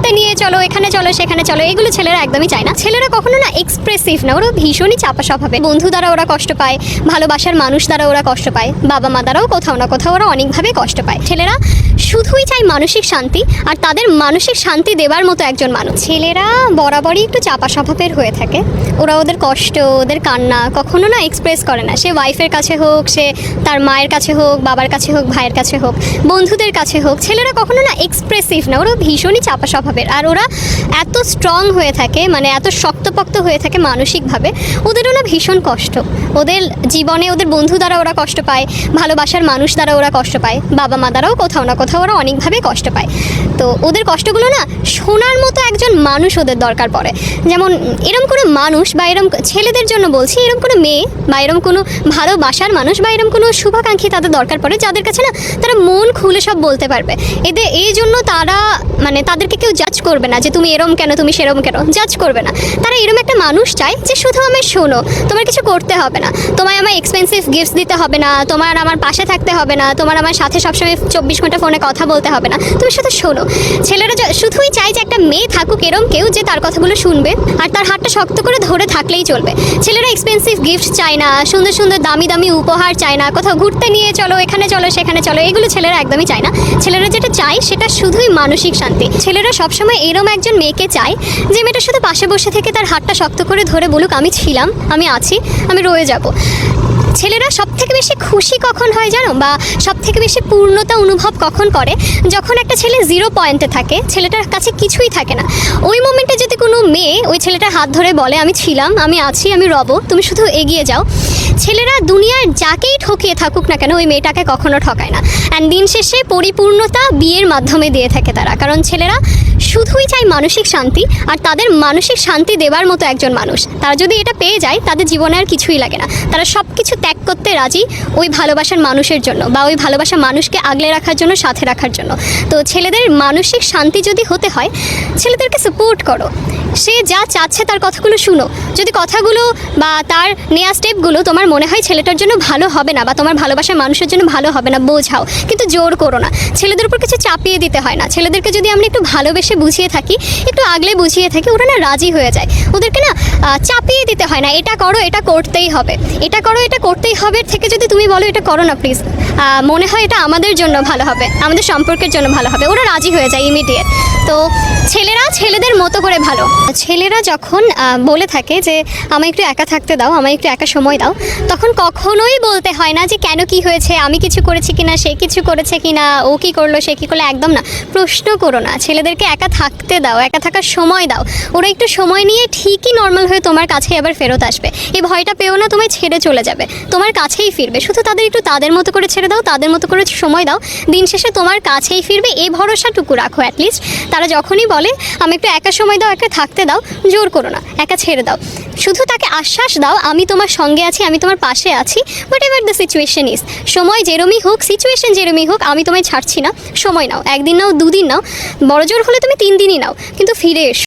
ঘুরতে নিয়ে চলো, এখানে চলো, সেখানে চলো, এগুলো ছেলেরা একদমই চায় না। ছেলেরা কখনো না এক্সপ্রেসিভ না, ওরা ভীষণই চাপা স্বভাবের। বন্ধু দ্বারা ওরা কষ্ট পায়, ভালোবাসার মানুষ দ্বারা ওরা কষ্ট পায়, বাবা মা দ্বারাও কোথাও না কোথাও ওরা অনেকভাবে কষ্ট পায়। ছেলেরা শুধুই চায় মানসিক শান্তি, আর তাদের মানসিক শান্তি দেবার মতো একজন মানুষ। ছেলেরা বরাবরই একটু চাপা স্বভাবের হয়ে থাকে। ওরা ওদের কষ্ট, ওদের কান্না কখনো না এক্সপ্রেস করে না। সে ওয়াইফের কাছে হোক, সে তার মায়ের কাছে হোক, বাবার কাছে হোক, ভাইয়ের কাছে হোক, বন্ধুদের কাছে হোক, ছেলেরা কখনো না এক্সপ্রেসিভ না, ওরা ভীষণই চাপা স্বভাবের। আর ওরা এত স্ট্রং হয়ে থাকে, মানে এত শক্তপোক্ত হয়ে থাকে মানসিকভাবে, ওদেরও না ভীষণ কষ্ট। ওদের জীবনে ওদের বন্ধু দ্বারা ওরা কষ্ট পায়, ভালোবাসার মানুষ দ্বারা ওরা কষ্ট পায়, বাবা মা দ্বারাও কোথাও না কোথাও ওরা অনেকভাবে কষ্ট পায়। তো ওদের কষ্টগুলো না শোনার মতো একজন মানুষ ওদের দরকার পড়ে। যেমন এরম কোনো মানুষ, বা এরম ছেলেদের জন্য বলছি, এরম কোনো মেয়ে বা এরম কোনো ভালোবাসার মানুষ বা এরম কোনো শুভাকাঙ্ক্ষী তাদের দরকার পড়ে, যাদের কাছে না তারা মন খুলে সব বলতে পারবে। এই জন্য তারা মানে তাদেরকে কেউ জাজ করবে না যে তুমি এরম কেন, তুমি সেরম কেন, জাজ করবে না। তারা এরম একটা মানুষ চায় যে শুধু আমায় শোনো, তোমার কিছু করতে হবে না, তোমায় আমায় এক্সপেন্সিভ গিফটস দিতে হবে না, তোমার আমার পাশে থাকতে হবে না, তোমার আমার সাথে সবসময় 24 ঘন্টা ফোনে কথা বলতে হবে না, তুমি শুধু শোনো। ছেলেরা শুধুই চায় যে একটা মেয়ে থাকুক এরম কেউ, যে তার কথাগুলো শুনবে আর তার হাতটা শক্ত করে ধরে থাকলেই চলবে। ছেলেরা এক্সপেন্সিভ গিফট চায় না, সুন্দর সুন্দর দামি দামি উপহার চায় না, কোথাও ঘুরতে নিয়ে চলো, এখানে চলো, সেখানে চলো, এগুলো ছেলেরা একদমই চায় না। ছেলেরা যেটা চায় সেটা শুধুই মানসিক শান্তি। ছেলেরা সবসময় এরম একজন মেয়েকে চায় যে মেয়েটা শুধু পাশে বসে থেকে তার হাতটা শক্ত করে ধরে বলুক আমি ছিলাম, আমি আছি, আমি রয়ে যাব। ছেলেরা সবথেকে বেশি খুশি কখন হয় জানো, বা সবথেকে বেশি পূর্ণতা অনুভব কখন করে, যখন একটা ছেলে 0 পয়েন্টে থাকে, ছেলেটার কাছে কিছুই থাকে না। ওই মোমেন্টে যদি কোনো মেয়ে ওই ছেলেটার হাত ধরে বলে আমি ছিলাম, আমি আছি, আমি রব, তুমি শুধু এগিয়ে যাও, ছেলেরা দুনিয়ার যাকেই ঠকিয়ে থাকুক না কেন ওই মেয়েটাকে কখনো ঠকায় না। অ্যান্ড দিন শেষে পরিপূর্ণতা বিয়ের মাধ্যমে দিয়ে থাকে তারা, কারণ ছেলেরা শুধুই চায় মানসিক শান্তি, আর তাদের মানসিক শান্তি দেবার মতো একজন মানুষ। তারা যদি এটা পেয়ে যায় তাদের জীবনে আর কিছুই লাগে না, তারা সব কিছু ত্যাগ করতে রাজি ওই ভালোবাসার মানুষের জন্য, বা ওই ভালোবাসার মানুষকে আগলে রাখার জন্য, সাথে রাখার জন্য। তো ছেলেদের মানসিক শান্তি যদি হতে হয়, ছেলেদেরকে সাপোর্ট করো, সে যা চাচ্ছে তার কথাগুলো শুনো। যদি কথাগুলো বা তার নেওয়া স্টেপগুলো তোমার মনে হয় ছেলেটার জন্য ভালো হবে না, বা তোমার ভালোবাসার মানুষের জন্য ভালো হবে না, বোঝাও, কিন্তু জোর করো না। ছেলেদের উপর কিছু চাপিয়ে দিতে হয় না। ছেলেদেরকে যদি আমরা একটু ভালোবেসে বুঝিয়ে থাকি, একটু আগলে বুঝিয়ে থাকি, ওরা না রাজি হয়ে যায়। ওদেরকে না চাপিয়ে দিতে হয় না, এটা করো, এটা করতেই হবে, এটা করো, এটা করতেই হবে থেকে যদি তুমি বলো এটা করো না প্লিজ, মনে হয় এটা আমাদের জন্য ভালো হবে, আমাদের সম্পর্কের জন্য ভালো হবে, ওরা রাজি হয়ে যায় ইমিডিয়েট। তো ছেলেরা ছেলেদের মতো করে ভালো। ছেলেরা যখন বলে থাকে যে আমায় একটু একা থাকতে দাও, আমায় একটু একা সময় দাও, তখন কখনোই বলতে হয় না যে কেন, কি হয়েছে, আমি কিছু করেছি কিনা, সে কিছু করেছে কিনা, ও কি করলো, সে কী করলো, একদম না। প্রশ্ন করো না, ছেলেদেরকে একা থাকতে দাও, একা থাকার সময় দাও। ওরা একটু সময় নিয়ে ঠিকই নর্মাল হয়ে তোমার কাছে আবার ফেরত আসবে। এই ভয়টা পেও না তোমায় ছেড়ে চলে যাবে, তোমার কাছেই ফিরবে। শুধু তাদের একটু তাদের মতো করে ছেড়ে দাও, তাদের মতো করে সময় দাও, দিন শেষে তোমার কাছেই ফিরবে, এই ভরসাটুকু রাখো। অ্যাটলিস্ট তারা যখনই বলে আমি একটু একা সময় দাও, একা থাকতে দাও, জোর করো না, একা ছেড়ে দাও। শুধু তাকে আশ্বাস দাও আমি তোমার সঙ্গে আছি, আমি তোমার পাশে আছি, what ever the situation is. সময় যেরমই হোক, সিচুয়েশন যেরমই হোক, আমি তোমায় ছাড়ছি না। সময় নাও, 1 দিন নাও, 2 দিন নাও, বড় জোর হলে তুমি 3 দিনই নাও, কিন্তু ফিরে এসো।